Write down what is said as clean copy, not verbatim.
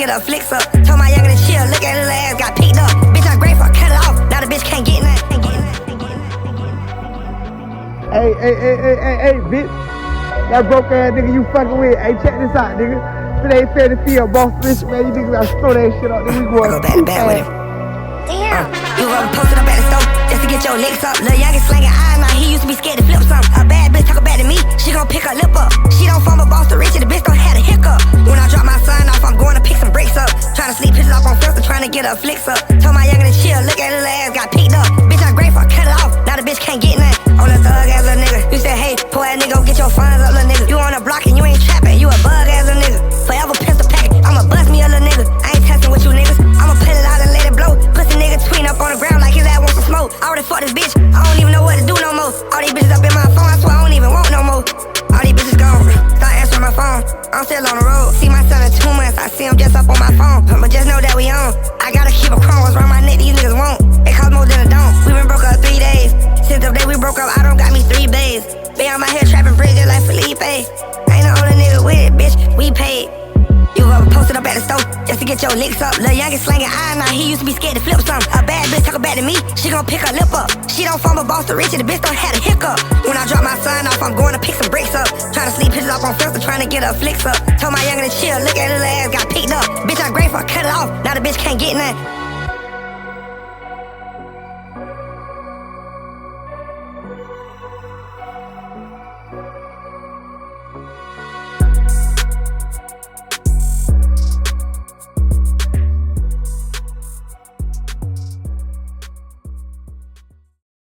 get her flicks up. Told my youngin' to chill, look at his ass, got picked up. Bitch, I'm grateful, cut it off. Now the bitch can't get nothing. Hey, bitch. That broke ass nigga you fucking with. Hey, check this out, nigga. If it ain't fair to feel boss bitch, man, you niggas gotta throw that shit up. Then we go I go back to back with him. Damn. You ever posted up at the store just to get your licks up? Lil' youngin' slangin' eyes, now he used to be scared to flip something. A bad bitch talkin' back to me, she gon' pick her lip up. She don't form a boss to rich, the bitch don't have a hiccup. When I drop my son off, I'm going to pick some bricks up. Tryna sleep pictures off on filter, tryna get her flicks up. Told my youngin' to chill, look at his ass, got picked up. Bitch, I'm grateful, cut it off. Now the bitch can't get nothing. On the thug ass little nigga. You said, hey, poor ass nigga, go get your funds up, little nigga. You on the block and you ain't trappin', you a bug ass little nigga. Forever pistol pack, I'ma bust me a little nigga. I ain't testing with you niggas, I'ma pull it out and let it blow. Pussy nigga tween up on the ground like his ass wants some smoke. I already fucked this bitch, I don't even know what to do no more. All these bitches up in my phone, I swear I don't even want no more. All these bitches gone, start answering my phone. I'm still on the road, see my son in 2 months, I see him just up on my phone. But just know that we on, I gotta keep a crumbs around my neck, these niggas won't. It cost more than a don't, we been broke up 3 days. Since the day we broke up, I don't got me 3 bays. Be on my head trapping bridges like Felipe. Ain't the only nigga with it, bitch, we paid. You ever posted up at the store just to get your licks up? Lil' youngin' slangin' eyes, now he used to be scared to flip something. A bad bitch talkin' back to me, she gon' pick her lip up. She don't form a boss to rich, the bitch don't have a hiccup. When I drop my son off, I'm going to pick some bricks up. Tryna sleep pictures off on filter, tryna get her flicks up. Told my youngin' to chill, look at his ass, got picked up. Bitch, I'm grateful, cut it off. Now the bitch can't get nothing.